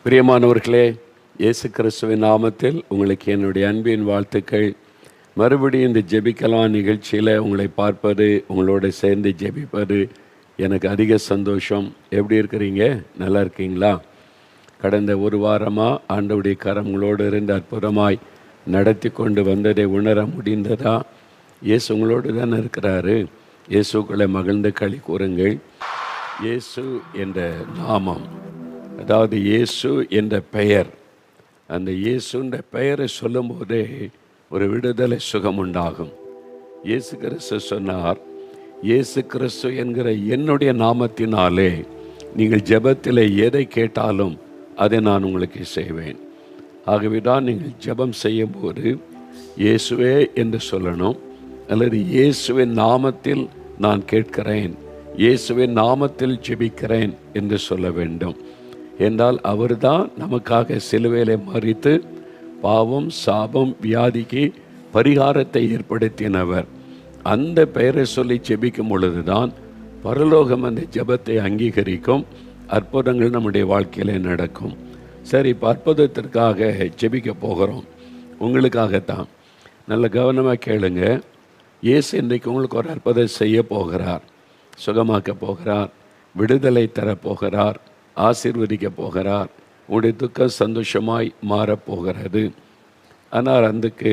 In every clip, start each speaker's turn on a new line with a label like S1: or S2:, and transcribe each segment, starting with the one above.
S1: பிரியமானவர்களே, இயேசு கிறிஸ்துவின் நாமத்தில் உங்களுக்கு என்னுடைய அன்பின் வாழ்த்துக்கள். மறுபடியும் இந்த ஜெபிக்கலாம் நிகழ்ச்சியில் உங்களை பார்ப்பது, உங்களோட சேர்ந்து ஜெபிப்பது எனக்கு அதிக சந்தோஷம். எப்படி இருக்கிறீங்க? நல்லா இருக்கீங்களா? கடந்த ஒரு வாரமாக ஆண்டவருடைய கரங்களோடு இருந்து அற்புதமாய் நடத்தி கொண்டு வந்ததை உணர முடிந்ததா? இயேசு உங்களோடு தானே இருக்கிறாரு. இயேசுக்களை மகிழ்ந்து களி கூறுங்கள். இயேசு என்ற நாமம், அதாவது இயேசு என்ற பெயர், அந்த இயேசுன்ற பெயரை சொல்லும்போதே ஒரு விடுதலை சுகம் உண்டாகும். இயேசு கிறிஸ்து சொன்னார், இயேசு கிறிஸ்து என்கிற என்னுடைய நாமத்தினாலே நீங்கள் ஜெபத்தில் எதை கேட்டாலும் அதை நான் உங்களுக்கு செய்வேன். ஆகவே தான் நீங்கள் ஜெபம் செய்யும்போது இயேசுவே என்று சொல்லணும், அல்லது இயேசுவின் நாமத்தில் நான் கேட்கிறேன், இயேசுவின் நாமத்தில் ஜெபிக்கிறேன் என்று சொல்ல வேண்டும். என்றால் அவர்தான் நமக்காக சிலுவையிலே மரித்து பாவம், சாபம், வியாதிக்கு பரிகாரத்தை ஏற்படுத்தினவர். அந்த பெயரை சொல்லி ஜெபிக்கும் பொழுதுதான் பரலோகம் அந்த ஜெபத்தை அங்கீகரிக்கும், அற்புதங்கள் நம்முடைய வாழ்க்கையிலே நடக்கும். சரி, இப்போ அற்புதத்திற்காக ஜெபிக்க போகிறோம். உங்களுக்காகத்தான். நல்ல கவனமாக கேளுங்க. இயேசு இன்றைக்கு உங்களுக்கு ஒரு அற்புதம் செய்ய போகிறார். சுகமாக்க போகிறார், விடுதலை தரப்போகிறார், ஆசீர்வதிக்க போகிறார். உங்களுடைய துக்கம் சந்தோஷமாய் மாறப்போகிறது. ஆனால் அதுக்கு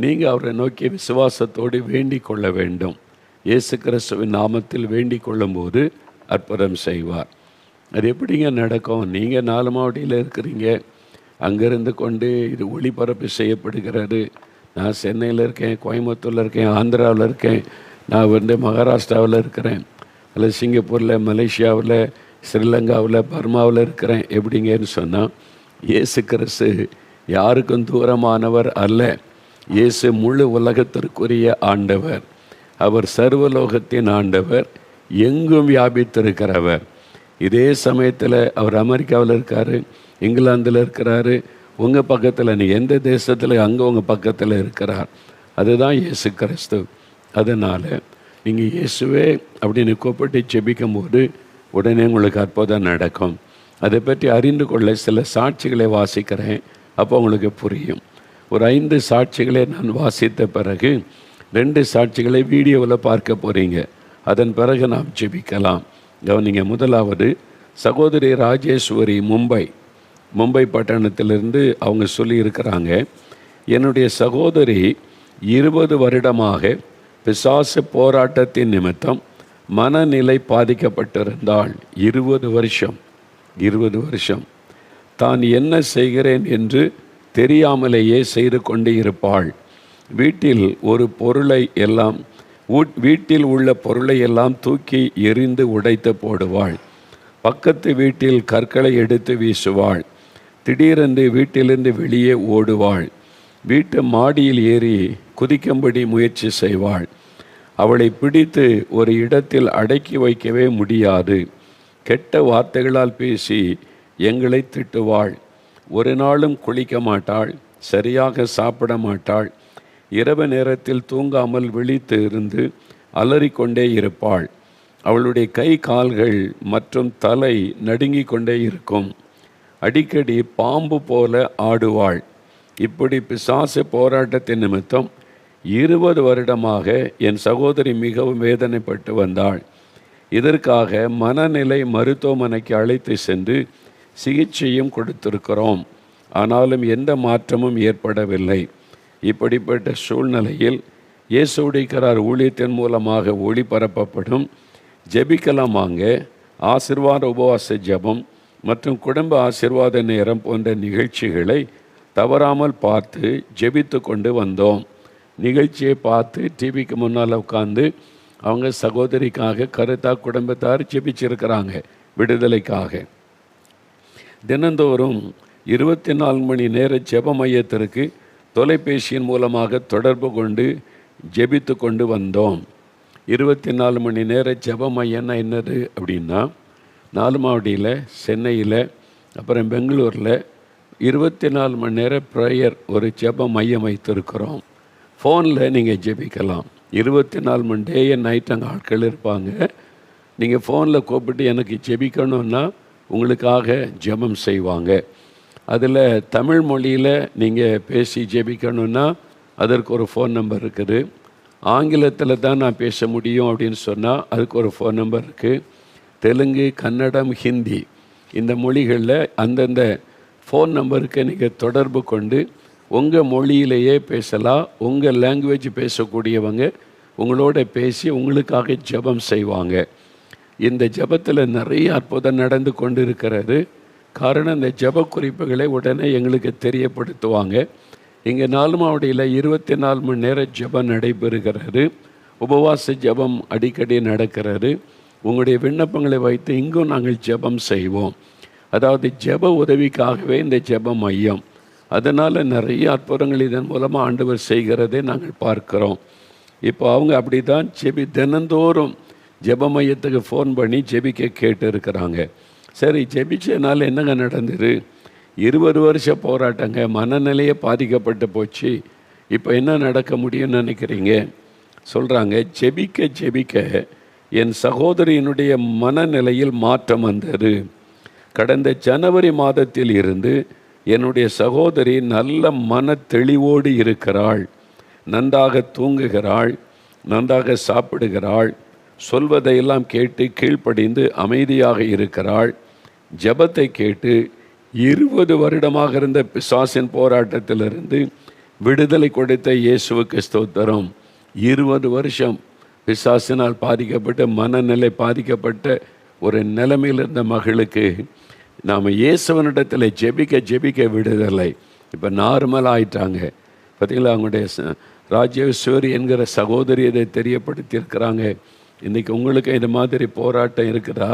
S1: நீங்கள் அவரை நோக்கி விசுவாசத்தோடு வேண்டிக் கொள்ள வேண்டும். இயேசு கிறிஸ்துவின் நாமத்தில் வேண்டிக் கொள்ளும்போது அற்புதம் செய்வார். அது எப்படிங்க நடக்கும்? நீங்கள் 4 மாவட்டத்தில் இருக்கிறீங்க, அங்கேருந்து கொண்டு இது ஒளிபரப்பு செய்யப்படுகிறது. நான் சென்னையில் இருக்கேன், கோயம்புத்தூரில் இருக்கேன், ஆந்திராவில் இருக்கேன், நான் மகாராஷ்டிராவில் இருக்கிறேன், அல்லது சிங்கப்பூரில், மலேசியாவில், ஸ்ரீலங்காவில், பர்மாவில் இருக்கிறேன். எப்படிங்கன்னு சொன்னால், இயேசு கிறிஸ்து யாருக்கும் தூரமானவர் அல்ல. இயேசு முழு உலகத்திற்குரிய ஆண்டவர். அவர் சர்வலோகத்தின் ஆண்டவர், எங்கும் வியாபித்திருக்கிறவர். இதே சமயத்தில் அவர் அமெரிக்காவில் இருக்கார், இங்கிலாந்தில் இருக்கிறாரு, உங்கள் பக்கத்தில், நீங்கள் எந்த தேசத்தில் அங்கே உங்கள் பக்கத்தில் இருக்கிறார். அதுதான் இயேசு கிறிஸ்து. அதனால் நீங்கள் இயேசுவே அப்படின்னு கூப்பிட்டு ஜெபிக்கும் போது உடனே உங்களுக்கு அற்புதம் நடக்கும். அதை பற்றி அறிந்து கொள்ள சில சாட்சிகளை வாசிக்கிறேன், அப்போ உங்களுக்கு புரியும். ஒரு 5 சாட்சிகளை நான் வாசித்த பிறகு 2 சாட்சிகளை வீடியோவில் பார்க்க போகிறீங்க. அதன் பிறகு நாம் ஜெபிக்கலாம். கவனிங்க. முதலாவது சகோதரி ராஜேஸ்வரி, மும்பை பட்டணத்திலிருந்து அவங்க சொல்லியிருக்கிறாங்க, என்னுடைய சகோதரி 20 வருடமாக பிசாசு போராட்டத்தின் நிமித்தம் மனநிலை பாதிக்கப்பட்டிருந்தாள். 20 வருஷம் தான் என்ன செய்கிறேன் என்று தெரியாமலேயே செய்து கொண்டு இருப்பாள். வீட்டில் உள்ள பொருளை எல்லாம் தூக்கி எறிந்து உடைத்து போடுவாள். பக்கத்து வீட்டில் கற்களை எடுத்து வீசுவாள். திடீரென்று வீட்டிலிருந்து வெளியே ஓடுவாள். வீட்டு மாடியில் ஏறி குதிக்கும்படி முயற்சி செய்வாள். அவளை பிடித்து ஒரு இடத்தில் அடக்கி வைக்கவே முடியாது. கெட்ட வார்த்தைகளால் பேசி எங்களை திட்டுவாள். ஒரு நாளும் குளிக்க மாட்டாள், சரியாக சாப்பிட மாட்டாள். இரவு நேரத்தில் தூங்காமல் விழித்து இருந்து அலறிக்கொண்டே இருப்பாள். அவளுடைய கை, கால்கள் மற்றும் தலை நடுங்கிக் கொண்டே இருக்கும். அடிக்கடி பாம்பு போல ஆடுவாள். இப்படி பிசாசு போராட்டத்தின் நிமித்தம் 20 வருடமாக என் சகோதரி மிகவும் வேதனைப்பட்டு வந்தாள். இதற்காக மனநிலை மருத்துவமனைக்கு அழைத்து சென்று சிகிச்சையும் கொடுத்திருக்கிறோம். ஆனாலும் எந்த மாற்றமும் ஏற்படவில்லை. இப்படிப்பட்ட சூழ்நிலையில் இயேசுடைய ஊழியத்தின் மூலமாக ஒளிபரப்பப்படும் ஜெபிக்கலாமாங்க ஆசீர்வாத உபவாச ஜெபம் மற்றும் குடும்ப ஆசீர்வாத நேரம் போன்ற நிகழ்ச்சிகளை தவறாமல் பார்த்து ஜெபித்து கொண்டு வந்தோம். நிகழ்ச்சியை பார்த்து டிவிக்கு முன்னால் உட்காந்து அவங்க சகோதரிக்காக கருத்தாக குடும்பத்தார் ஜெபிச்சிருக்கிறாங்க விடுதலைக்காக. தினந்தோறும் 24 மணி நேர ஜெப மையத்திற்கு தொலைபேசியின் மூலமாக தொடர்பு கொண்டு ஜெபித்து கொண்டு வந்தோம். 24 மணி நேர ஜெப மையம்னா என்னது அப்படின்னா, 4 மாவட்டத்தில், சென்னையில், அப்புறம் பெங்களூரில் 24 மணி நேர ப்ரேயர் ஒரு ஜெப மையம் வைத்திருக்கிறோம். ஃபோனில் நீங்கள் ஜெபிக்கலாம். 24 மணி டே அண்ட் நைட் அங்கே ஆட்கள் இருப்பாங்க. நீங்கள் ஃபோனில் கூப்பிட்டு எனக்கு ஜெபிக்கணுன்னா உங்களுக்காக ஜெபம் செய்வாங்க. அதில் தமிழ் மொழியில் நீங்கள் பேசி ஜெபிக்கணுன்னா அதற்கு ஒரு ஃபோன் நம்பர் இருக்குது. ஆங்கிலத்தில் தான் நான் பேச முடியும் அப்படின்னு சொன்னால் அதுக்கு ஒரு ஃபோன் நம்பர் இருக்குது. தெலுங்கு, கன்னடம், ஹிந்தி இந்த மொழிகளில் அந்தந்த ஃபோன் நம்பருக்கு நீங்கள் தொடர்பு கொண்டு உங்கள் மொழியிலேயே பேசலாம். உங்கள் லாங்குவேஜ் பேசக்கூடியவங்க உங்களோட பேசி உங்களுக்காக ஜெபம் செய்வாங்க. இந்த ஜெபத்தில் நிறைய அற்புதம் நடந்து கொண்டு இருக்கிறது. காரணம், இந்த ஜெப குறிப்புகளை உடனே எங்களுக்கு தெரியப்படுத்துவாங்க. இங்கே நாலுமாவடியில் 24 மணி நேரம் ஜெபம் நடைபெறுகிறது. உபவாச ஜெபம் அடிக்கடி நடக்கிறது. உங்களுடைய விண்ணப்பங்களை வைத்து இங்கும் நாங்கள் ஜெபம் செய்வோம். அதாவது ஜெப உதவிக்காகவே இந்த ஜெப மையம். அதனால் நிறைய அற்புதங்கள் இதன் மூலமாக ஆண்டவர் செய்கிறதை நாங்கள் பார்க்கிறோம். இப்போ அவங்க அப்படி தான் தினந்தோறும் ஜெப மையத்துக்கு ஃபோன் பண்ணி ஜெபிக்க கேட்டு இருக்கிறாங்க. சரி, ஜெபிச்சனால என்னங்க நடந்தது? 20 வருஷ போராட்டங்க, மனநிலையே பாதிக்கப்பட்டு போச்சு. இப்போ என்ன நடக்க முடியும்னு நினைக்கிறீங்க? சொல்கிறாங்க, ஜெபிக்க ஜெபிக்க என் சகோதரியினுடைய மனநிலையில் மாற்றம் வந்தது. கடந்த ஜனவரி மாதத்தில் இருந்து என்னுடைய சகோதரி நல்ல மன தெளிவோடு இருக்கிறாள். நன்றாக தூங்குகிறாள், நன்றாக சாப்பிடுகிறாள், சொல்வதையெல்லாம் கேட்டு கீழ்ப்படிந்து அமைதியாக இருக்கிறாள். ஜெபத்தை கேட்டு 20 வருடமாக இருந்த பிசாசின் போராட்டத்திலிருந்து விடுதலை கொடுத்த இயேசுவுக்கு ஸ்தோத்திரம். 20 வருஷம் பிசாசினால் பாதிக்கப்பட்ட, மனநிலை பாதிக்கப்பட்ட ஒரு நிலைமையில் இருந்த மகளுக்கு நாம் இயேசுவனிடத்தில் ஜெபிக்க ஜெபிக்க விடுதலை. இப்போ நார்மல் ஆயிட்டாங்க. பார்த்தீங்களா? அவங்களுடைய ராஜேஸ்வரி என்கிற சகோதரி இதை தெரியப்படுத்தியிருக்கிறாங்க. இன்றைக்கி உங்களுக்கு இந்த மாதிரி போராட்டம் இருக்குதா?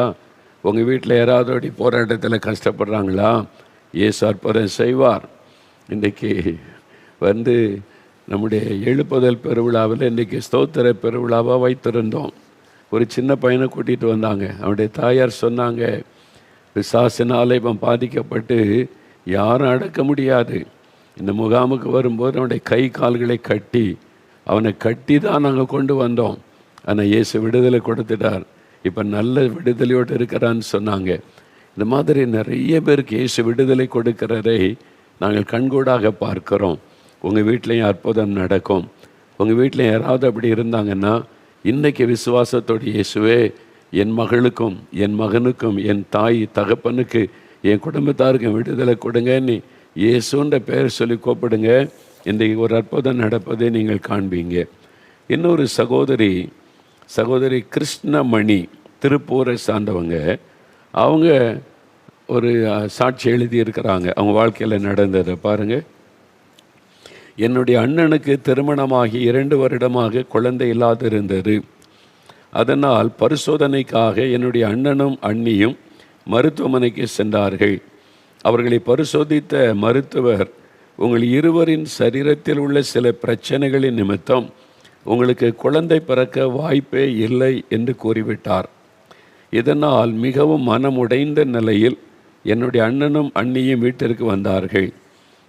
S1: உங்கள் வீட்டில் யாராவது போராட்டத்தில் கஷ்டப்படுறாங்களா? இயேசு அற்புதம் செய்வார். இன்றைக்கி நம்முடைய எழுப்புதல் பெருவிழாவில் இன்றைக்கி ஸ்தோத்திர பெருவிழாவாக வைத்திருந்தோம். ஒரு சின்ன பையனை கூட்டிகிட்டு வந்தாங்க. அவனுடைய தாயார் சொன்னாங்க, பிசாசினால் இவன் பாதிக்கப்பட்டு யாரும் அடக்க முடியாது. இந்த முகாமுக்கு வரும்போது அவனுடைய கை கால்களை கட்டி அவனை கட்டி தான் நாங்கள் கொண்டு வந்தோம். ஆனால் இயேசு விடுதலை கொடுத்துட்டார். இப்போ நல்ல விடுதலையோடு இருக்கிறான்னு சொன்னாங்க. இந்த மாதிரி நிறைய பேருக்கு இயேசு விடுதலை கொடுக்கிறதை நாங்கள் கண்கூடாக பார்க்கிறோம். உங்கள் வீட்லேயும் அற்புதம் நடக்கும். உங்கள் வீட்டில் யாராவது அப்படி இருந்தாங்கன்னா இன்றைக்கி விசுவாசத்தோடு இயேசுவே என் மகளுக்கும் என் மகனுக்கும் என் தாய் தகப்பனுக்கு என் குடும்பத்தாருக்கும் விடுதலை கொடுங்கன்னு இயேசுன்ற பெயர் சொல்லி கூப்பிடுங்க. இன்றைக்கு ஒரு அற்புதம் நடப்பதை நீங்கள் காண்பீங்க. இன்னொரு சகோதரி கிருஷ்ணமணி, திருப்பூரை சார்ந்தவங்க. அவங்க ஒரு சாட்சி எழுதியிருக்கிறாங்க. அவங்க வாழ்க்கையில் நடந்ததை பாருங்கள். என்னுடைய அண்ணனுக்கு திருமணமாகி 2 வருடமாக குழந்தை இல்லாது இருந்தது. அதனால் பரிசோதனைக்காக என்னுடைய அண்ணனும் அண்ணியும் மருத்துவமனைக்கு சென்றார்கள். அவர்களை பரிசோதித்த மருத்துவர், உங்கள் இருவரின் சரீரத்தில் உள்ள சில பிரச்சனைகளின் நிமித்தம் உங்களுக்கு குழந்தை பிறக்க வாய்ப்பே இல்லை என்று கூறிவிட்டார். இதனால் மிகவும் மனமுடைந்த நிலையில் என்னுடைய அண்ணனும் அண்ணியும் வீட்டிற்கு வந்தார்கள்.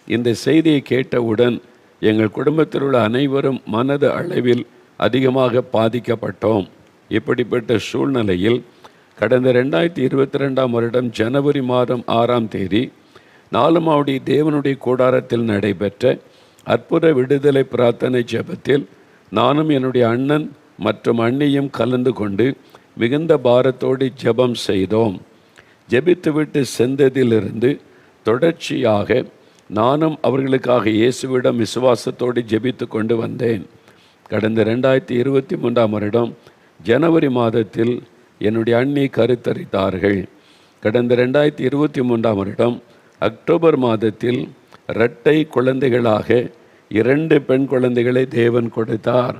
S1: இந்த செய்தியை கேட்டவுடன் எங்கள் குடும்பத்தில் உள்ள அனைவரும் மனது அளவில் அதிகமாக பாதிக்கப்பட்டோம். இப்படிப்பட்ட சூழ்நிலையில் கடந்த 2022 வருடம் ஜனவரி மாதம் 6ஆம் தேதி நாலுமாவடி தேவனுடைய கூடாரத்தில் நடைபெற்ற அற்புத விடுதலை பிரார்த்தனை ஜெபத்தில் நானும் என்னுடைய அண்ணன் மற்றும் அண்ணியும் கலந்து கொண்டு மிகுந்த பாரத்தோடு ஜெபம் செய்தோம். ஜெபித்துவிட்டு சென்றதிலிருந்து தொடர்ச்சியாக நானும் அவர்களுக்காக இயேசுவிடம் விசுவாசத்தோடு ஜெபித்து கொண்டு வந்தேன். கடந்த 2023 வருடம் ஜனவரி மாதத்தில் என்னுடைய அண்ணி கருத்தரித்தார்கள். கடந்த 2023 வருடம் அக்டோபர் மாதத்தில் இரட்டை குழந்தைகளாக 2 பெண் குழந்தைகளை தேவன் கொடுத்தார்.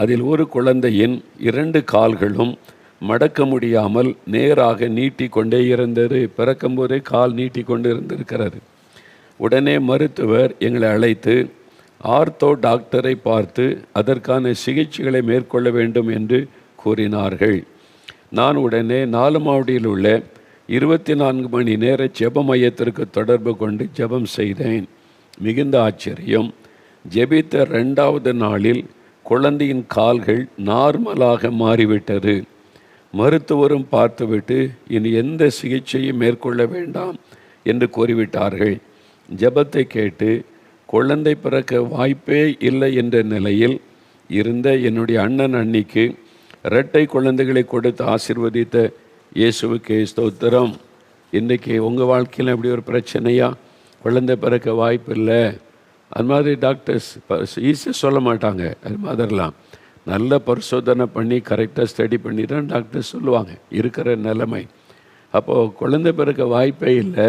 S1: அதில் ஒரு குழந்தையின் 2 கால்களும் மடக்க முடியாமல் நேராக நீட்டி கொண்டே இருந்தது. பிறக்கும்போதே கால் நீட்டி கொண்டு இருந்திருக்கிறது. உடனே மருத்துவர் எங்களை அழைத்து ஆர்த்தோ டாக்டரை பார்த்து அதற்கான சிகிச்சைகளை மேற்கொள்ள வேண்டும் என்று கூறினார்கள். நான் உடனே நாலுமாவடியில் உள்ள 24 மணி நேர ஜெப மையத்திற்கு தொடர்பு கொண்டு ஜெபம் செய்தேன். மிகுந்த ஆச்சரியம், ஜெபித்த 2வது நாளில் குழந்தையின் கால்கள் நார்மலாக மாறிவிட்டது. மருத்துவரும் பார்த்துவிட்டு இனி எந்த சிகிச்சையும் மேற்கொள்ள வேண்டாம் என்று கூறிவிட்டார்கள். ஜெபத்தை கேட்டு குழந்தை பிறக்க வாய்ப்பே இல்லை என்ற நிலையில் இருந்த என்னுடைய அண்ணன் அண்ணிக்கு இரட்டை குழந்தைகளை கொடுத்து ஆசீர்வதித்த இயேசுவுக்கு ஸ்தோத்திரம். இன்றைக்கி உங்கள் வாழ்க்கையில் அப்படி ஒரு பிரச்சனையா? குழந்தை பிறக்க வாய்ப்பு இல்லை, அது மாதிரி டாக்டர்ஸ் ஈஸியாக சொல்ல மாட்டாங்க. அது மாதிரிலாம் நல்ல பரிசோதனை பண்ணி கரெக்டாக ஸ்டடி பண்ணி தான் டாக்டர் சொல்லுவாங்க இருக்கிற நிலைமை. அப்போது குழந்தை பிறக்க வாய்ப்பே இல்லை.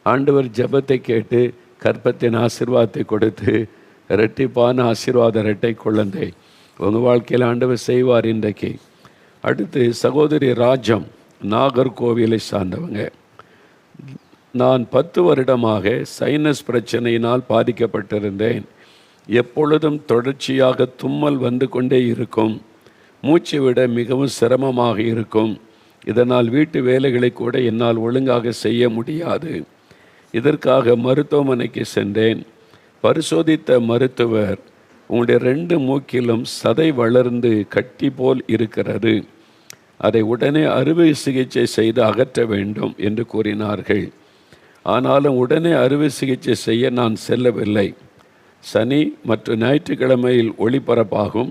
S1: ஆண்டவர் ஜெபத்தை கேட்டு கற்பத்தின் ஆசீர்வாதத்தை கொடுத்து இரட்டிப்பான ஆசீர்வாத இரட்டை குழந்தை உங்கள் வாழ்க்கையில் ஆண்டவர் செய்வார் இன்றைக்கு. அடுத்து சகோதரி ராஜம், நாகர்கோவிலை சார்ந்தவங்க. நான் 10 வருடமாக சைனஸ் பிரச்சனையினால் பாதிக்கப்பட்டிருந்தேன். எப்பொழுதும் தொடர்ச்சியாக தும்மல் வந்து கொண்டே இருக்கும். மூச்சு விட மிகவும் சிரமமாக இருக்கும். இதனால் வீட்டு வேலைகளை கூட என்னால் ஒழுங்காக செய்ய முடியாது. இதற்காக மருத்துவமனைக்கு சென்றேன். பரிசோதித்த மருத்துவர், உங்களுடைய 2 மூக்கிலும் சதை வளர்ந்து கட்டி போல் இருக்கிறது, அதை உடனே அறுவை சிகிச்சை செய்து அகற்ற வேண்டும் என்று கூறினார்கள். ஆனாலும் உடனே அறுவை சிகிச்சை செய்ய நான் செல்லவில்லை. சனி மற்றும் ஞாயிற்றுக்கிழமையில் ஒளிபரப்பாகும்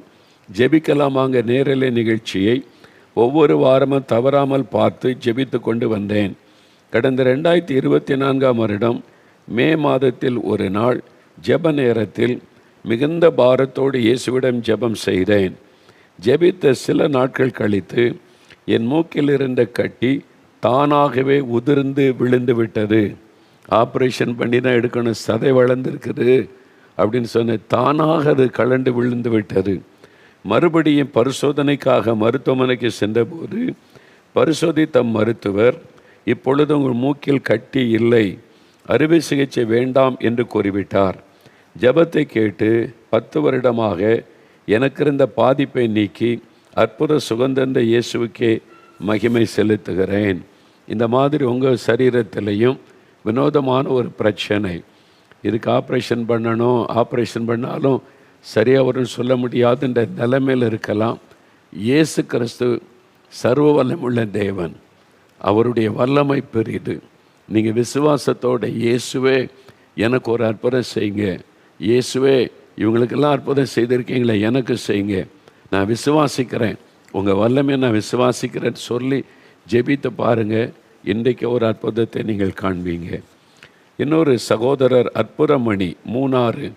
S1: ஜெபிக்கலாமாங்க நேரலை நிகழ்ச்சியை ஒவ்வொரு வாரமும் தவறாமல் பார்த்து ஜெபித்து கொண்டு வந்தேன். கடந்த 2024ஆம் வருடம் மே மாதத்தில் ஒரு நாள் ஜெப நேரத்தில் மிகுந்த பாரத்தோடு இயேசுவிடம் ஜெபம் செய்தேன். ஜெபித்த சில நாட்கள் கழித்து என் மூக்கில் இருந்த கட்டி தானாகவே உதிர்ந்து விழுந்து விட்டது. ஆப்ரேஷன் பண்ணி தான் எடுக்கணும், சதை வளர்ந்துருக்குது அப்படின்னு சொன்ன, தானாக அது கலண்டு விழுந்து விட்டது. மறுபடியும் பரிசோதனைக்காக மருத்துவமனைக்கு சென்றபோது பரிசோதித்த மருத்துவர், இப்பொழுது உங்கள் மூக்கில் கட்டி இல்லை, அறுவை சிகிச்சை வேண்டாம் என்று கூறிவிட்டார். ஜெபத்தை கேட்டு 10 வருடமாக எனக்கு இருந்த பாதிப்பை நீக்கி அற்புத சுகந்தந்த இயேசுவுக்கே மகிமை செலுத்துகிறேன். இந்த மாதிரி உங்கள் சரீரத்திலையும் வினோதமான ஒரு பிரச்சனை, இதுக்கு ஆப்ரேஷன் பண்ணணும், ஆப்ரேஷன் பண்ணாலும் சரியாக வரும்னு சொல்ல முடியாதுன்ற நிலைமையில் இருக்கலாம். இயேசு கிறிஸ்து சர்வ வல்லமுள்ள தேவன், அவருடைய வல்லமை பெரிது. நீங்கள் விசுவாசத்தோட இயேசுவே எனக்கு ஒரு அற்புதம் செய்யுங்க, இயேசுவே இவங்களுக்கெல்லாம் அற்புதம் செய்திருக்கீங்களே எனக்கு செய்யுங்க, நான் விசுவாசிக்கிறேன், உங்கள் வல்லமை நான் விசுவாசிக்கிறேன்னு சொல்லி ஜெபித்து பாருங்கள். இன்றைக்கு ஒரு அற்புதத்தை நீங்கள் காண்பீங்க. இன்னொரு சகோதரர் அற்புதமணி மூணாறு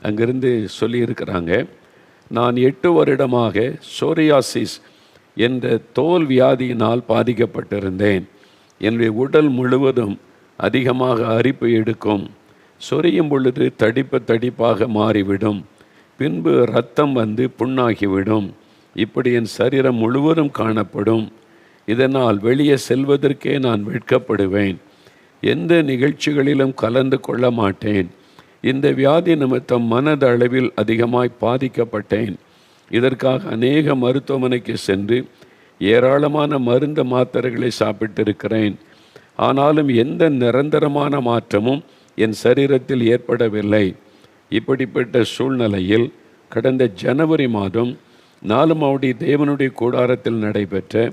S1: அங்கிருந்து சொல்லியிருக்கிறாங்க, நான் 8 வருடமாக சோரியாசிஸ் என்ற தோல் வியாதியினால் பாதிக்கப்பட்டிருந்தேன். என்னுடைய உடல் முழுவதும் அதிகமாக அரிப்பு எடுக்கும், சொரியும் பொழுது தடிப்பாக மாறிவிடும், பின்பு இரத்தம் வந்து புண்ணாகிவிடும். இப்படி என் சரீரம் முழுவதும் காணப்படும். இதனால் வெளியே செல்வதற்கே நான் வெட்கப்படுவேன். எந்த நிகழ்ச்சிகளிலும் கலந்து கொள்ள மாட்டேன். இந்த வியாதி நிமித்தம் மனதளவில் அதிகமாய் பாதிக்கப்பட்டேன். இதற்காக அநேக மருத்துவமனைக்கு சென்று ஏராளமான மருந்து மாத்திரைகளை சாப்பிட்டிருக்கிறேன். ஆனாலும் எந்த நிரந்தரமான மாற்றமும் என் சரீரத்தில் ஏற்படவில்லை. இப்படிப்பட்ட சூழ்நிலையில் கடந்த ஜனவரி மாதம் 4 தேவனுடைய கூடாரத்தில் நடைபெற்ற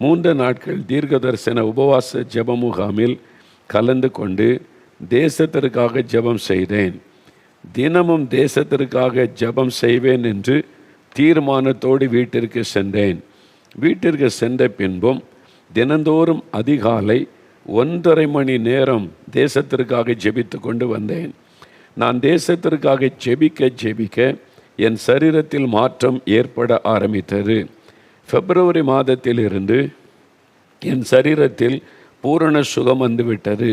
S1: 3 நாட்கள் தீர்க்க தரிசன உபவாச ஜெப முகாமில் கலந்து கொண்டு தேசத்திற்காக ஜெபம் செய்தேன். தினமும் தேசத்திற்காக ஜெபம் செய்வேன் என்று தீர்மானத்தோடு வீட்டிற்கு சென்றேன். வீட்டிற்கு சென்ற பின்பும் தினந்தோறும் அதிகாலை 1.5 மணி நேரம் தேசத்திற்காக ஜெபித்து கொண்டு வந்தேன். நான் தேசத்திற்காக ஜெபிக்க என் சரீரத்தில் மாற்றம் ஏற்பட ஆரம்பித்தது. பிப்ரவரி மாதத்திலிருந்து என் சரீரத்தில் பூரண சுகம் வந்துவிட்டது.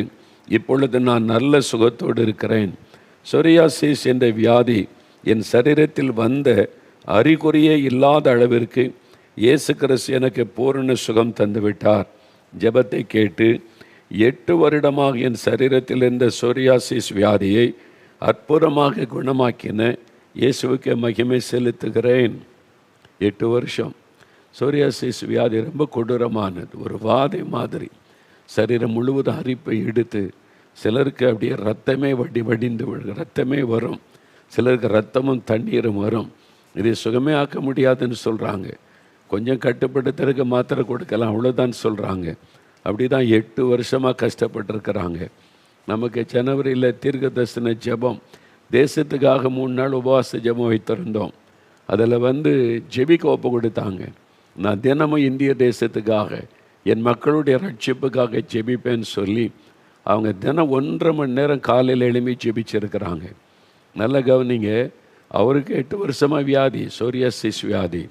S1: இப்பொழுது நான் நல்ல சுகத்தோடு இருக்கிறேன். சொரியாசிஸ் என்ற வியாதி என் சரீரத்தில் வந்த அறிகுறியே இல்லாத அளவிற்கு இயேசு கிறிஸ்து எனக்கு பூரண சுகம் தந்துவிட்டார். ஜெபத்தை கேட்டு 8 வருடமாக என் சரீரத்தில் இருந்த சொரியாசிஸ் வியாதியை அற்புதமாக குணமாக்கின இயேசுவுக்கு மகிமை செலுத்துகிறேன். 8 வருஷம். சொரியாசிஸ் வியாதி ரொம்ப கொடூரமானது, ஒரு வாதை மாதிரி. சரீரம் முழுவதும் அரிப்பை எடுத்து சிலருக்கு அப்படியே ரத்தமே வடிந்து ரத்தமே வரும், சிலருக்கு ரத்தமும் தண்ணீரும் வரும். இதை சுகமே ஆக்க முடியாதுன்னு சொல்கிறாங்க. கொஞ்சம் கட்டுப்படுத்துறதுக்கு மாத்திரை கொடுக்கலாம், அவ்வளோதான் சொல்கிறாங்க. அப்படி தான் 8 வருஷமாக கஷ்டப்பட்டுருக்கிறாங்க. நமக்கு ஜனவரியில் தீர்க்க தரிசன ஜெபம், தேசத்துக்காக 3 நாள் உபவாச ஜெபம் வைத்திருந்தோம். அதில் ஜெபிக்க ஒப்பு கொடுத்தாங்க. நான் தினமும் இந்திய தேசத்துக்காக, என் மக்களுடைய ரட்சிப்புக்காக ஜெபிப்பேன்னு சொல்லி அவங்க தினம் 1.5 மணி நேரம் காலையில் எழுப்பி ஜெபிச்சிருக்கிறாங்க. நல்ல கவனிங்க, அவருக்கு 8 வருஷமாக வியாதி, சோரியாசிஸ் வியாதி.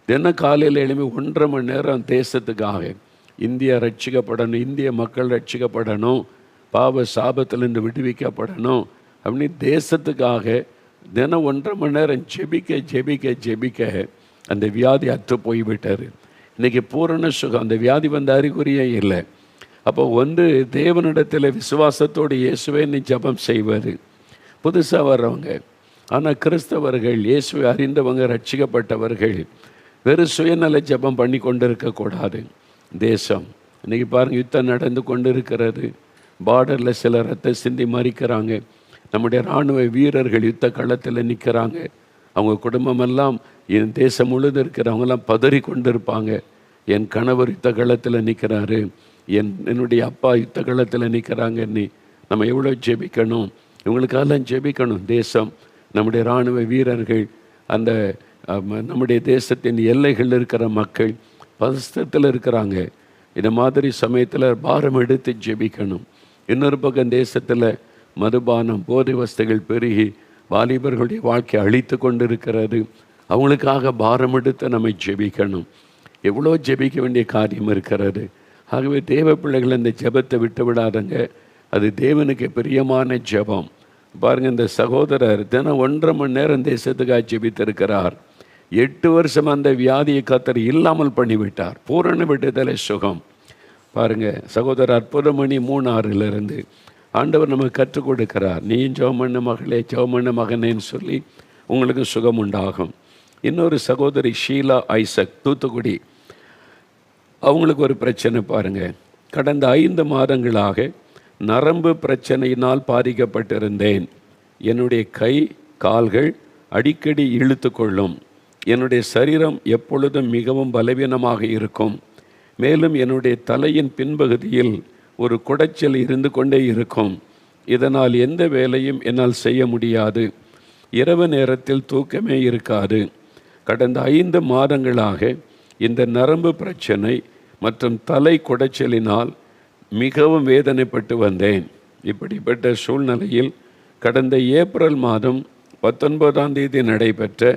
S1: தினம் காலையில் எழுப்பி 1.5 மணி நேரம் தேசத்துக்காக, இந்தியா ரட்சிக்கப்படணும், இந்திய மக்கள் ரட்சிக்கப்படணும், பாவ சாபத்திலிருந்து விடுவிக்கப்படணும் அப்படின்னு தேசத்துக்காக தினம் 1.5 மணி நேரம் ஜெபிக்க ஜெபிக்க ஜெபிக்க அந்த வியாதி அற்று போய்விட்டார். இன்றைக்கி பூரண சுகம். அந்த வியாதி அறிகுறியே இல்லை. அப்போ தேவனிடத்தில் விசுவாசத்தோடு இயேசுவே நீ ஜெபம் செய்வார். புதுசாக வர்றவங்க, ஆனால் கிறிஸ்தவர்கள், இயேசுவை அறிந்தவங்க, ரட்சிக்கப்பட்டவர்கள் வெறும் சுயநல ஜெபம் பண்ணி கொண்டு இருக்கக்கூடாது. தேசம் இன்றைக்கி பாருங்கள், யுத்தம் நடந்து கொண்டு இருக்கிறது. பார்டரில் சில ரத்த சிந்தி மறிக்கிறாங்க. நம்முடைய இராணுவ வீரர்கள் யுத்த களத்தில் நிற்கிறாங்க. அவங்க குடும்பமெல்லாம், என் தேசம் முழுது இருக்கிறவங்கெல்லாம் பதறி கொண்டு இருப்பாங்க. என் கணவர் யுத்த களத்தில் நிற்கிறாரு, என்னுடைய அப்பா யுத்த களத்தில் நிற்கிறாங்க. நம்ம எவ்வளோ ஜெபிக்கணும், இவங்களுக்கெல்லாம் ஜெபிக்கணும். தேசம், நம்முடைய இராணுவ வீரர்கள், அந்த நம்முடைய தேசத்தின் எல்லைகளில் இருக்கிற மக்கள் பதஸ்தத்தில் இருக்கிறாங்க. இந்த மாதிரி சமயத்தில் பாரம் எடுத்து ஜெபிக்கணும். இன்னொரு பக்கம் தேசத்தில் மதுபானம், போதை வஸ்துகள் பெருகி வாலிபர்களுடைய வாழ்க்கை அழித்து கொண்டு இருக்கிறது. அவங்களுக்காக பாரம் எடுத்து நம்ம ஜெபிக்கணும். எவ்வளோ ஜெபிக்க வேண்டிய காரியம் இருக்கிறது. ஆகவே தேவ பிள்ளைகள் இந்த ஜெபத்தை விட்டு விடாதங்க. அது தேவனுக்கு பிரியமான ஜெபம். பாருங்கள், இந்த சகோதரர் தினம் 1.5 மணி நேரம் தேசத்துக்காக ஜெபித்திருக்கிறார். 8 வருஷம் அந்த வியாதியை கர்த்தர் இல்லாமல் பண்ணிவிட்டார். பூரண விடுதலை சுகம். பாருங்கள், சகோதரர் அற்புதமணி 3:6 ஆண்டவர் நமக்கு கற்றுக் கொடுக்கிறார். நீயும் ஜெபம் பண்ண மகளே, ஜெபம் பண்ண மகனேன்னு சொல்லி உங்களுக்கு சுகம் உண்டாகும். இன்னொரு சகோதரி ஷீலா ஐசக், தூத்துக்குடி, அவங்களுக்கு ஒரு பிரச்சனை பாருங்கள். கடந்த 5 மாதங்களாக நரம்பு பிரச்சனையினால் பாதிக்கப்பட்டிருந்தேன். என்னுடைய கை கால்கள் அடிக்கடி இழுத்து கொள்ளும். என்னுடைய சரீரம் எப்பொழுதும் மிகவும் பலவீனமாக இருக்கும். மேலும் என்னுடைய தலையின் பின்பகுதியில் ஒரு குடைச்சல் இருந்து கொண்டே இருக்கும். இதனால் எந்த வேலையும் என்னால் செய்ய முடியாது. இரவு நேரத்தில் தூக்கமே இருக்காது. கடந்த 5 மாதங்களாக இந்த நரம்பு பிரச்சனை மற்றும் தலை குடைச்சலினால் மிகவும் வேதனைப்பட்டு வந்தேன். இப்படிப்பட்ட சூழ்நிலையில் கடந்த ஏப்ரல் மாதம் 19 நடைபெற்ற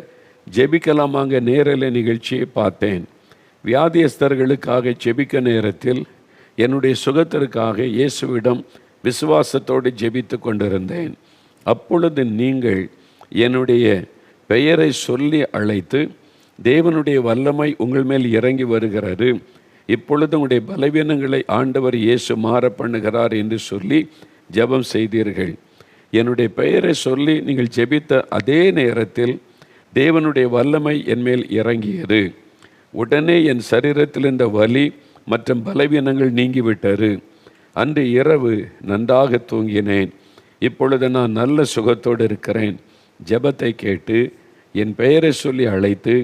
S1: ஜெபிக்கலாமாங்க நேரலை நிகழ்ச்சியை பார்த்தேன். வியாதியஸ்தர்களுக்காக ஜெபிக்க நேரத்தில் என்னுடைய சுகத்திற்காக இயேசுவிடம் விசுவாசத்தோடு ஜெபித்து கொண்டிருந்தேன். அப்பொழுது நீங்கள் என்னுடைய பெயரை சொல்லி அழைத்து, தேவனுடைய வல்லமை உங்கள் மேல் இறங்கி வருகிறது, இப்பொழுது உங்களுடைய பலவீனங்களை ஆண்டவர் இயேசு மாற பண்ணுகிறார் என்று சொல்லி ஜெபம் செய்தீர்கள். என்னுடைய பெயரை சொல்லி நீங்கள் ஜெபித்த அதே நேரத்தில் தேவனுடைய வல்லமை என் மேல் இறங்கியது. உடனே என் சரீரத்தில் இந்த வலி மற்றும் பலவீனங்கள் நீங்கிவிட்டது. அன்று இரவு நன்றாக தூங்கினேன். இப்பொழுது நான் நல்ல சுகத்தோடு இருக்கிறேன். ஜெபத்தை கேட்டு என் பெயரை சொல்லி அழைத்து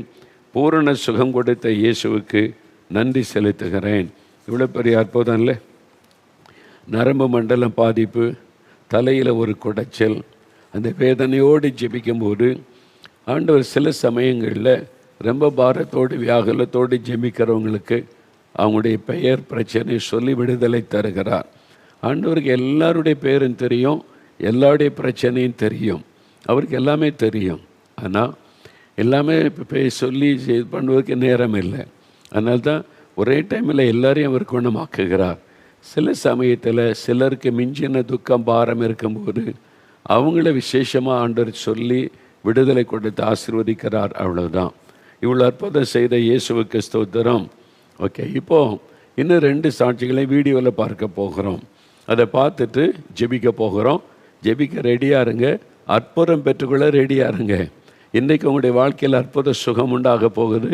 S1: பூரண சுகம் கொடுத்த இயேசுவுக்கு நன்றி செலுத்துகிறேன். இவ்வளோ பெரிய அற்புதம் இல்லை? நரம்பு மண்டலம் பாதிப்பு, தலையில் ஒரு குடைச்சல், அந்த வேதனையோடு ஜெபிக்கும்போது ஆண்டவர் சில சமயங்களில் ரொம்ப பாரத்தோடு வியாகுலத்தோடு ஜெபிக்கிறவங்களுக்கு அவங்களுடைய பெயர் பிரச்சனை சொல்லி விடுதலை தருகிறார். ஆண்டவருக்கு எல்லாருடைய பேரும் தெரியும், எல்லாருடைய பிரச்சனையும் தெரியும், அவருக்கு எல்லாமே தெரியும். ஆனால் எல்லாமே சொல்லி இது பண்ணுவதற்கு நேரம் இல்லை. அதனால தான் ஒரே டைமில் எல்லாரையும் அவர் குணமாக்குகிறார். சில சமயத்தில் சிலருக்கு மிஞ்சின துக்கம் பாரம் இருக்கும்போது அவங்கள விசேஷமாக ஆண்டவர் சொல்லி விடுதலை கொடுத்து ஆசீர்வதிக்கிறார். அவ்வளோதான். இவ்வளோ அற்புதம் செய்த இயேசுவுக்கு ஸ்தோத்திரம். ஓகே, இப்போது இன்னும் 2 சாட்சிகளை வீடியோவில் பார்க்க போகிறோம். அதை பார்த்துட்டு ஜெபிக்க போகிறோம். ஜெபிக்க ரெடியாக இருங்க, அற்புதம் பெற்றுக்கொள்ள ரெடியாக இருங்க. இன்றைக்கு உங்களுடைய வாழ்க்கையில் அற்புத சுகம் உண்டாக போகுது,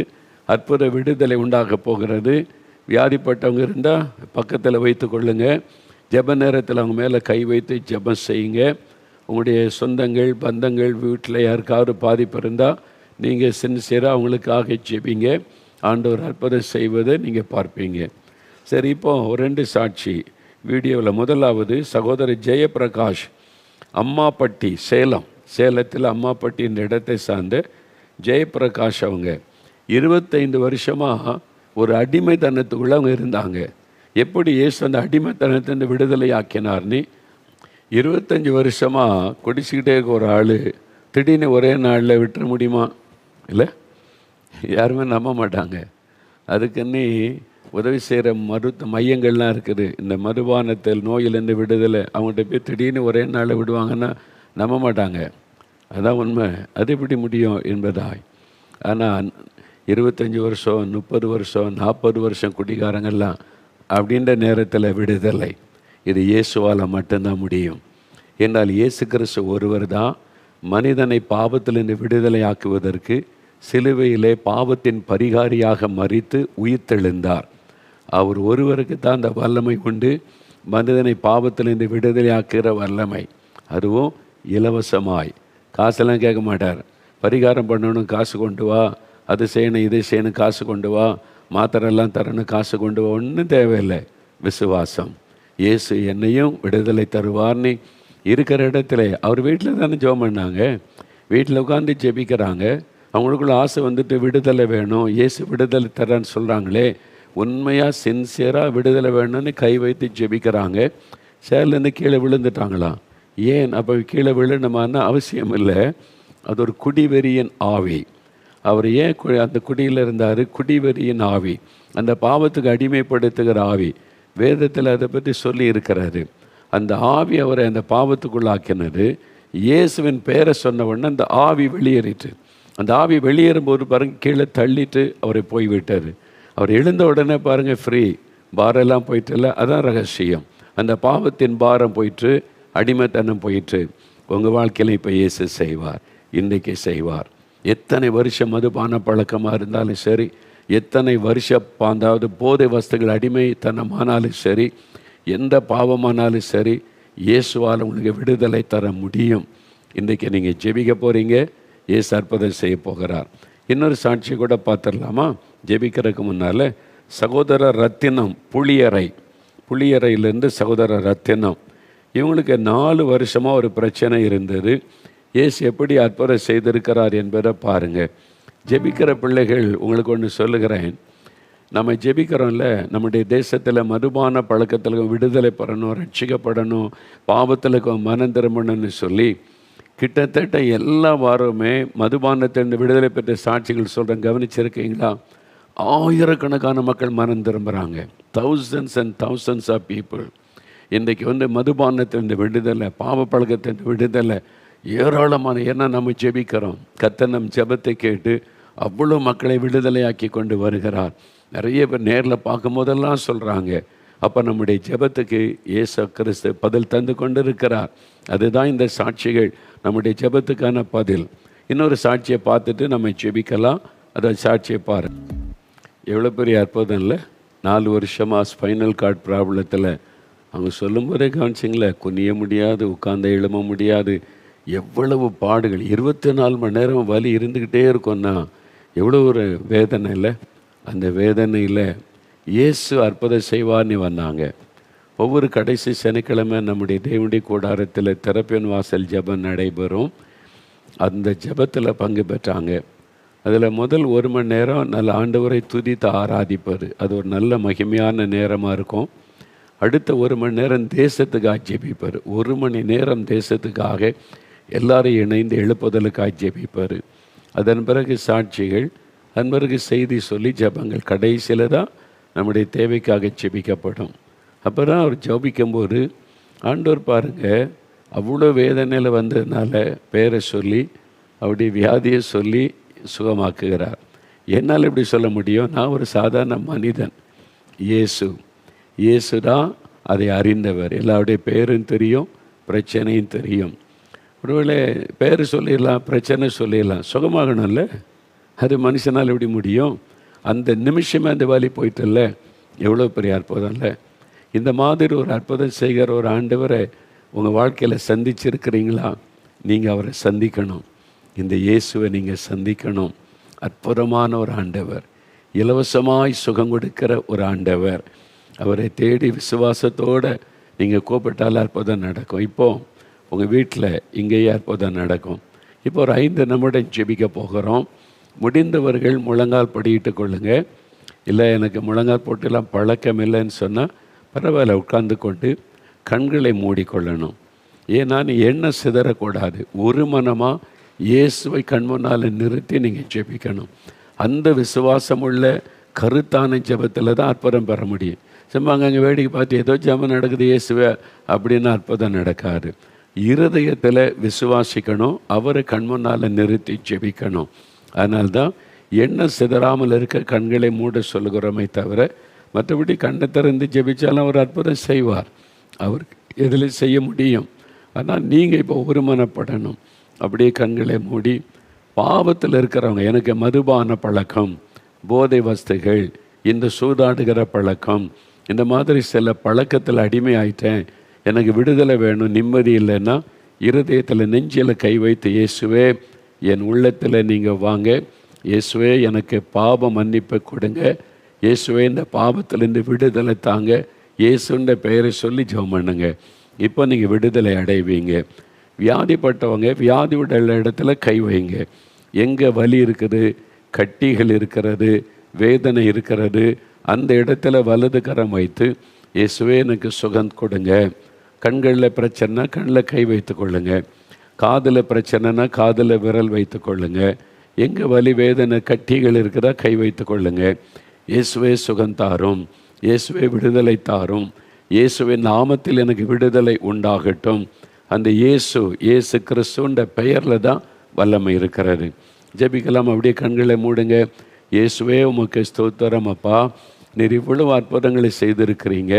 S1: அற்புத விடுதலை உண்டாக போகிறது. வியாதிப்பட்டவங்க இருந்தால் பக்கத்தில் வைத்து கொள்ளுங்க. ஜெப நேரத்தில் அவங்க மேலே கை வைத்து ஜெபம் செய்யுங்க. உங்களுடைய சொந்தங்கள் பந்தங்கள் வீட்டில் யாருக்காவது பாதிப்பு இருந்தால் நீங்கள் சின்சியராக அவங்களுக்காக ஜெபிங்க. ஆண்டவர் அற்புதம் செய்வதை நீங்கள் பார்ப்பீங்க. சரி, இப்போ 2 சாட்சி வீடியோவில். முதலாவது சகோதரர் ஜெயபிரகாஷ், அம்மாப்பட்டி, சேலத்தில் அம்மாப்பட்டி இந்த இடத்தை சார்ந்த ஜெயபிரகாஷ். அவங்க 25 வருஷமாக ஒரு அடிமைத்தனத்துக்குள்ளே அவங்க இருந்தாங்க. எப்படி இயேசு அந்த அடிமைத்தனத்திலிருந்து விடுதலை ஆக்கினார்னு 25 வருஷமாக குடிச்சிக்கிட்டே இருக்க ஒரு ஆள் திடீர்னு ஒரே நாளில் விட்டுற முடியுமா? இல்லை, யாருமே நம்ப மாட்டாங்க. அதுக்குன்னு உதவி செய்கிற மையங்கள்லாம் இருக்குது. இந்த மதுபானத்தில் நோயிலேருந்து விடுதலை, அவங்கள்ட்ட போய் திடீர்னு ஒரே நாளில் விடுவாங்கன்னா நம்ப மாட்டாங்க. அதான் உண்மை. அது எப்படி முடியும் என்பதாய். ஆனால் 25 வருஷம், 30 வருஷம், 40 வருஷம் குடிகாரங்கள்லாம் அப்படின்ற நேரத்தில் விடுதலை. இது இயேசுவால் மட்டும்தான் முடியும். என்றால் இயேசு கிறிஸ்து ஒருவர் தான் மனிதனை பாவத்திலிருந்து விடுதலை ஆக்குவதற்கு சிலுவையிலே பாவத்தின் பரிகாரியாக மரித்து உயிர்த்தெழுந்தார். அவர் ஒருவருக்கு தான் அந்த வல்லமை உண்டு, மனிதனை பாவத்திலிருந்து விடுதலை ஆக்குகிற வல்லமை. அதுவும் இலவசமாய், காசெல்லாம் கேட்க மாட்டார். பரிகாரம் பண்ணணும், காசு கொண்டு வா, அது செய்யணும், இதை செய்யணும், காசு கொண்டு வா, மாத்திரெல்லாம் தரணும், காசு கொண்டு வா, ஒன்றும் தேவையில்லை. விசுவாசம். இயேசு என்னையும் விடுதலை தருவார்னு இருக்கிற இடத்துல அவர் வீட்டில் தானே ஜெபம் பண்ணாங்க. வீட்டில் உட்காந்து ஜெபிக்கிறாங்க. அவங்களுக்குள்ள ஆசை வந்துட்டு விடுதலை வேணும், இயேசு விடுதலை தரான்னு சொல்கிறாங்களே, உண்மையாக சின்சியராக விடுதலை வேணும்னு கை வைத்து ஜெபிக்கிறாங்க. சேர்லேருந்து கீழே விழுந்துட்டாங்களாம். ஏன் அப்போ கீழே விழுணுமான்னு அவசியம் இல்லை. அது ஒரு குடிவெறியின் ஆவி. அவர் ஏன் அந்த குடியில் இருந்தார்? குடிவெறியின் ஆவி, அந்த பாவத்துக்கு அடிமைப்படுத்துகிற ஆவி. வேதத்தில் அதை பற்றி சொல்லி இருக்கிறாரு. அந்த ஆவி அவரை அந்த பாவத்துக்குள்ளாக்கினது. இயேசுவின் பேரை சொன்ன உடனே அந்த ஆவி வெளியேறிட்டு, அந்த ஆவி வெளியேறும்போது பாருங்கள் கீழே தள்ளிட்டு அவரை போய்விட்டார். அவர் எழுந்த உடனே பாருங்கள் ஃப்ரீ, பாரெல்லாம் போயிட்டுல. அதான் ரகசியம். அந்த பாவத்தின் பாரம் போயிட்டு, அடிமைத்தனம் போயிட்டு. உங்கள் வாழ்க்கையில் இப்போ இயேசு செய்வார், இன்றைக்கி செய்வார். எத்தனை வருஷம் மதுபான பழக்கமாக இருந்தாலும் சரி, எத்தனை வருஷம் அதாவது போதை வஸ்துகள் அடிமைத்தனமானாலும் சரி, எந்த பாவமானாலும் சரி, இயேசுவால் உங்களுக்கு விடுதலை தர முடியும். இன்றைக்கி நீங்கள் ஜெபிக்க போகிறீங்க, இயேசு அற்புதம் செய்ய போகிறார். இன்னொரு சாட்சி கூட பார்த்துடலாமா? ஜெபிக்கிறதுக்கு முன்னால் சகோதரர் ரத்தினம், புளியறையிலேருந்து சகோதரர் ரத்தினம், இவங்களுக்கு 4 வருஷமாக ஒரு பிரச்சனை இருந்தது. இயேசு எப்படி அற்புதம் செய்திருக்கிறார் என்பதை பாருங்கள். ஜெபிக்கிற பிள்ளைகள், உங்களுக்கு ஒன்று சொல்லுகிறேன். நம்ம ஜெபிக்கிறோம்ல, நம்முடைய தேசத்தில் மதுபான பழக்கத்தில் விடுதலை பெறணும், ரட்சிக்கப்படணும், பாவத்தில் மனம் திரும்பணும்னு சொல்லி கிட்டத்தட்ட எல்லா வாரமே மதுபானத்திலிருந்து விடுதலை பெற்ற சாட்சிகள் சொல்கிறேன். கவனிச்சிருக்கீங்களா? ஆயிரக்கணக்கான மக்கள் மனம் திரும்புகிறாங்க. thousands and thousands of people. இன்றைக்கி மதுபானத்திலிருந்து விடுதலை, பாவ பழக்கத்திலிருந்து விடுதலை ஏராளமான. ஏன்னா நம்ம ஜெபிக்கிறோம், கர்த்தர் நம் ஜெபத்தை கேட்டு அவ்வளோ மக்களை விடுதலையாக்கி கொண்டு வருகிறார். நிறைய பேர் நேரில் பார்க்கும் போதெல்லாம் சொல்கிறாங்க, அப்போ நம்முடைய ஜெபத்துக்கு இயேசு கிறிஸ்து பதில் தந்து கொண்டு இருக்கிறார். அதுதான் இந்த சாட்சிகள், நம்முடைய ஜெபத்துக்கான பதில். இன்னொரு சாட்சியை பார்த்துட்டு நம்ம ஜெபிக்கலாம். அதை சாட்சியை பாரு. எவ்வளோ பெரிய அற்புதம் இல்லை? 4 வருஷமாக ஸ்பைனல் கார்டு ப்ராப்ளத்தில் அவங்க சொல்லும்போதே கவனிச்சிங்களே, குனிய முடியாது, உட்கார்ந்து எழும முடியாது, எவ்வளவு பாடுகள். 24 மணி நேரம் வலி இருந்துக்கிட்டே இருக்கும்னா எவ்வளோ ஒரு வேதனை இல்லை? அந்த வேதனையில் இயேசு அற்புதம் செய்வார்னு வந்தாங்க. ஒவ்வொரு கடைசி சனிக்கிழமை நம்முடைய தேவனுடைய கூடாரத்தில் திறப்பின் வாசல் ஜெபம் நடைபெறும். அந்த ஜெபத்தில் பங்கு பெற்றாங்க. அதில் முதல் 1 மணி நேரம் நல்ல ஆண்டவரை துதித்து ஆராதிப்பார். அது ஒரு நல்ல மகிமையான நேரமாக இருக்கும். அடுத்த 1 மணி நேரம் தேசத்துக்காக ஜெபிப்பார். 1 மணி நேரம் தேசத்துக்காக எல்லாரும் இணைந்து எழுப்புதலுக்காக ஜெபிப்பார். அதன் பிறகு சாட்சிகள், அதன் பிறகு செய்தி சொல்லி ஜெபங்கள். கடைசியில் தான் நம்முடைய தேவைக்காக ஜெபிக்கப்படும். அப்புறம் அவர் ஜெபிக்கும்போது ஆண்டவர் பாருங்கள் அவ்வளோ வேதனையில் வந்ததுனால பேரை சொல்லி அவருடைய வியாதியை சொல்லி சுகமாக்குகிறார். என்னால் இப்படி சொல்ல முடியும்? நான் ஒரு சாதாரண மனிதன். இயேசு தான் அதை அறிந்தவர். எல்லாருடைய பேரும் தெரியும், பிரச்சனையும் தெரியும். ஒருவேளை பேர் சொல்லிடலாம், பிரச்சனை சொல்லிடலாம், சுகமாகணும்ல. அது மனுஷனால் எப்படி முடியும்? அந்த நிமிஷமே அந்த வலி போயிட்டல. எவ்வளோ பெரிய அற்புதம் இல்லை? இந்த மாதிரி ஒரு அற்புதம் செய்கிற ஒரு ஆண்டவரை உங்கள் வாழ்க்கையில் சந்திச்சிருக்கிறீங்களா? நீங்கள் அவரை சந்திக்கணும். இந்த இயேசுவை நீங்கள் சந்திக்கணும். அற்புதமான ஒரு ஆண்டவர். இலவசமாய் சுகம் கொடுக்கிற ஒரு ஆண்டவர். அவரை தேடி விசுவாசத்தோடு நீங்கள் கூப்பிட்டால் அற்புதம் நடக்கும். இப்போது உங்கள் வீட்டில் இங்கேயே அற்புதம் நடக்கும். இப்போ ஒரு 5 நிமிடம் ஜெபிக்க போகிறோம். முடிந்தவர்கள் முழங்கால் படியிட்டு கொள்ளுங்க. இல்லை எனக்கு முழங்கால் போட்டுலாம் பழக்கம் இல்லைன்னு சொன்னால் பரவாயில்ல, உட்கார்ந்து கொண்டு கண்களை மூடிக்கொள்ளணும். ஏன்னா நீ எண்ணெய் சிதறக்கூடாது. ஒரு மனமாக இயேசுவை கண் முன்னால் நிறுத்தி நீங்கள் ஜெபிக்கணும். அந்த விசுவாசம் உள்ள கருத்தான ஜெபத்தில் தான் அற்புதம் பெற முடியும். சும்மா அங்கே வேடிக்கை பார்த்து ஏதோ ஜெபம் நடக்குது இயேசுவே அப்படின்னு அற்புதம் நடக்காது. இருதயத்தில் விசுவாசிக்கணும், அவரை கண் முன்னால் நிறுத்தி ஜெபிக்கணும். அதனால்தான் எண்ணெய் சிதறாமல் இருக்க கண்களை மூட சொல்லுகிறோமே தவிர, மற்றபடி கண்ணை திறந்து ஜெபித்தாலும் அவர் அற்புதம் செய்வார். அவர் எதில் செய்ய முடியும். ஆனால் நீங்கள் இப்போ ஒருமனப்படணும். அப்படியே கண்களை மூடி, பாவத்தில் இருக்கிறவங்க, எனக்கு மதுபான பழக்கம், போதை வஸ்துகள், இந்த சூதாடுகிற பழக்கம், இந்த மாதிரி சில பழக்கத்தில் அடிமை ஆயிட்டேன், எனக்கு விடுதலை வேணும், நிம்மதி இல்லைன்னா இருதயத்தில் நெஞ்சில் கை வைத்து, இயேசுவே என் உள்ளத்தில் நீங்கள் வாங்க, இயேசுவே எனக்கு பாவ மன்னிப்பை கொடுங்க, இயேசுவே இந்த பாவத்திலேருந்து விடுதலை தாங்க, இயேசுன்ற பெயரை சொல்லி ஜெபம் பண்ணுங்க. இப்போ நீங்கள் விடுதலை அடைவீங்க. வியாதிப்பட்டவங்க வியாதியோட இடத்துல கை வைங்க. எங்கே வலி இருக்குது, கட்டிகள் இருக்கிறது, வேதனை இருக்கிறது, அந்த இடத்துல வலது கரம் வைத்து இயேசுவே எனக்கு சுகம் கொடுங்க. கண்களில் பிரச்சனைனா கண்ணில் கை வைத்து கொள்ளுங்க. காதில் பிரச்சனைனா காதில் விரல் வைத்து கொள்ளுங்க. எங்கே வலி வேதனை கட்டிகள் இருக்கிறதா கை வைத்து கொள்ளுங்க. இயேசுவே சுகம் தாரும், இயேசுவே விடுதலை தாரும், இயேசுவின் நாமத்தில் எனக்கு விடுதலை உண்டாகட்டும். அந்த இயேசு கிறிஸ்துன்ற பெயரில் தான் வல்லமை இருக்கிறது. ஜெபிக்கலாம். அப்படியே கண்களை மூடுங்க. இயேசுவே உமக்கு ஸ்தோத்திரம் அப்பா, நீர் இவ்வளவு அற்புதங்களை செய்திருக்கிறீங்க,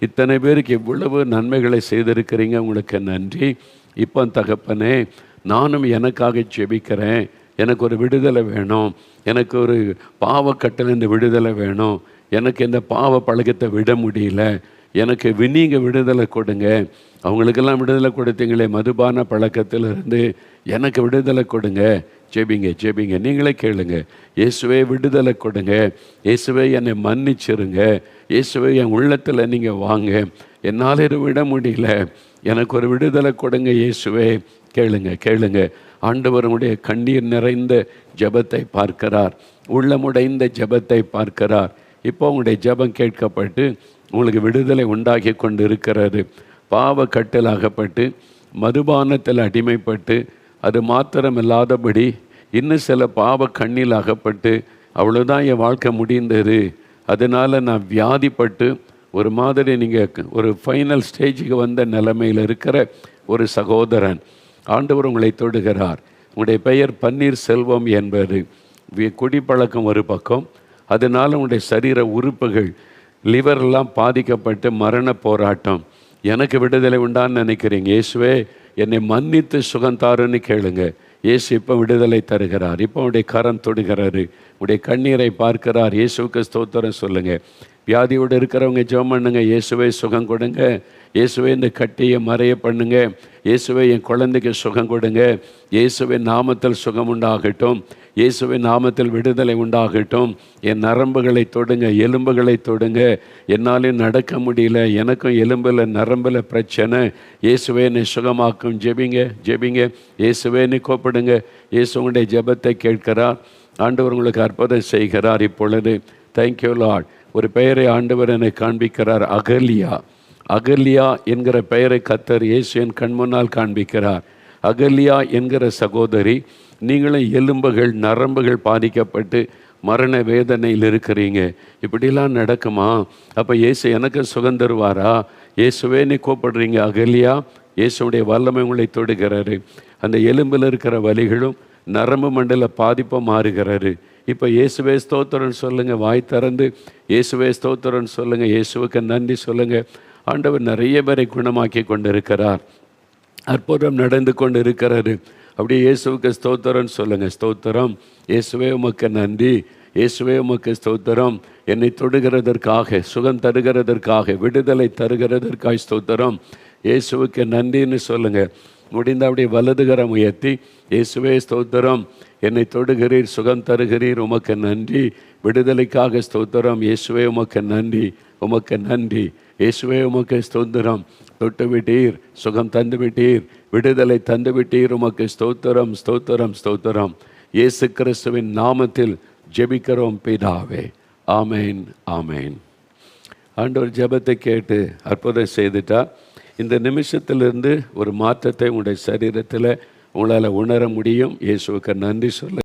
S1: இத்தனை பேருக்கு இவ்வளவு நன்மைகளை செய்திருக்கிறீங்க, உங்களுக்கு நன்றி. இப்போ தகப்பனே, நானும் எனக்காக ஜெபிக்கிறேன். எனக்கு ஒரு விடுதலை வேணும், எனக்கு ஒரு பாவக்கட்டிலிருந்து விடுதலை வேணும், எனக்கு இந்த பாவ பழக்கத்தை விட முடியல, எனக்கு நீங்கள் விடுதலை கொடுங்க. அவங்களுக்கெல்லாம் விடுதலை கொடுத்தீங்களே மதுபான பழக்கத்திலிருந்து, எனக்கு விடுதலை கொடுங்க. ஜெபிங்க ஜெபிங்க, நீங்களே கேளுங்க. இயேசுவே விடுதலை கொடுங்க, இயேசுவே என்னை மன்னிச்சிருங்க, இயேசுவே என் உள்ளத்தில் நீங்கள் வாங்க, என்னால் இதை விட முடியல, எனக்கு ஒரு விடுதலை கொடுங்க இயேசுவே. கேளுங்க கேளுங்க. ஆண்டவர் உடைய கண்ணீர் நிறைந்த ஜெபத்தை பார்க்கிறார், உள்ளமுடைந்த ஜெபத்தை பார்க்கிறார். இப்போ உங்களுடைய ஜெபம் கேட்கப்பட்டு உங்களுக்கு விடுதலை உண்டாகி கொண்டு இருக்கிறது. பாவ கட்டில் அகப்பட்டு மதுபானத்தில் அடிமைப்பட்டு அது மாத்திரமில்லாதபடி இன்னும் சில பாவ கண்ணில் அகப்பட்டு அவ்வளோதான் என் வாழ்க்கை முடிந்தது, அதனால் நான் வியாதிப்பட்டு ஒரு மாதிரி நீங்கள் ஒரு ஃபைனல் ஸ்டேஜுக்கு வந்த நிலைமையில் இருக்கிற ஒரு சகோதரன், ஆண்டவர் உங்களை தொடுகிறார். உங்களுடைய பெயர் பன்னீர் செல்வம் என்பது. குடிப்பழக்கம் ஒரு பக்கம், அதனால் உங்களுடைய சரீர உறுப்புகள் லிவரெல்லாம் பாதிக்கப்பட்டு மரண போராட்டம். எனக்கு விடுதலை உண்டான்னு நினைக்கிறீங்க, இயேசுவே என்னை மன்னித்து சுகந்தாருன்னு கேளுங்க. இயேசு இப்போ விடுதலை தருகிறார். இப்போ உடைய கரம் தொடுகிறாரு, உடைய கண்ணீரை பார்க்கிறார். இயேசுவுக்கு ஸ்தோத்திரம் சொல்லுங்கள். வியாதியோடு இருக்கிறவங்க ஜெபம் பண்ணுங்க. இயேசுவே சுகம் கொடுங்க, இயேசுவே இந்த கட்டியை மறைய பண்ணுங்க, இயேசுவே என் குழந்தைக்கு சுகம் கொடுங்க, இயேசுவின் நாமத்தில் சுகம் உண்டாகட்டும், இயேசுவின் நாமத்தில் விடுதலை உண்டாகட்டும். என் நரம்புகளை தொடுங்க, எலும்புகளை தொடுங்க, என்னாலும் நடக்க முடியல, எனக்கும் எலும்பில் நரம்பில் பிரச்சனை, இயேசுவே என்னை சுகமாக்கும். ஜெபிங்க ஜெபிங்க, இயேசுவேன்னு கூப்பிடுங்க. இயேசு உங்களுடைய ஜெபத்தை கேட்கிறார். ஆண்டவர் உங்களுக்கு அற்புதம் செய்கிறார். இப்பொழுது தேங்க்யூ லார்ட். ஒரு பெயரை ஆண்டவர் என்னை காண்பிக்கிறார், அகல்யா. அகல்யா என்கிற பெயரை கர்த்தர் இயேசு என் கண் முன்னால் காண்பிக்கிறார். அகல்யா என்கிற சகோதரி, நீங்களும் எலும்புகள் நரம்புகள் பாதிக்கப்பட்டு மரண வேதனையில் இருக்கிறீங்க. இப்படிலாம் நடக்குமா? அப்போ இயேசு எனக்கு சுகம் தருவாரா? இயேசுவே நீ கூப்பிடுறீங்க. அகல்யா, இயேசுடைய வல்லமை உங்களை தொடுகிறாரு. அந்த எலும்பில் இருக்கிற வலிகளும் நரம்பு மண்டல பாதிப்பும் மாறுகிறாரு. இப்போ இயேசுவே ஸ்தோத்திரன்னு சொல்லுங்கள். வாய் திறந்து இயேசுவே ஸ்தோத்திரன்னு சொல்லுங்கள். இயேசுவுக்கு நன்றி சொல்லுங்கள். ஆண்டவர் நிறைய பேரை குணமாக்கி கொண்டு இருக்கிறார். அற்புதம் நடந்து கொண்டு இருக்கிறாரு. அப்படியே இயேசுவுக்கு ஸ்தோத்திரன்னு சொல்லுங்கள். ஸ்தோத்திரம் இயேசுவே, உமக்கு நன்றி, இயேசுவே உமக்கு ஸ்தோத்திரம். என்னை தொடுகிறதற்காக, சுகம் தருகிறதற்காக, விடுதலை தருகிறதற்காக ஸ்தோத்திரம். இயேசுவுக்கு நன்றின்னு சொல்லுங்கள். முடிந்த அப்படியே வலதுகரம் உயர்த்தி, இயேசுவே ஸ்தோத்திரம், என்னை தொடுகிறீர், சுகம் தருகிறீர், உமக்கு நன்றி. விடுதலைக்காக ஸ்தோத்திரம், இயேசுவே உமக்கு நன்றி, உமக்கு நன்றி. இயேசுவே உமக்கு ஸ்தோத்திரம், தொட்டு விட்டீர், சுகம் தந்து விட்டீர், விடுதலை தந்து விட்டீர், உமக்கு ஸ்தோத்திரம், ஸ்தோத்திரம், ஸ்தோத்திரம். இயேசு கிறிஸ்துவின் நாமத்தில் ஜெபிக்கிறோம் பிதாவே. ஆமேன், ஆமேன். ஆண்டவர் ஜெபத்தை கேட்டு அற்புதம் செய்துட்டா. இந்த நிமிஷத்திலிருந்து ஒரு மாற்றத்தை உங்களுடைய சரீரத்தில் உங்களால் உணர முடியும். இயேசுவுக்கு நன்றி சொல்ல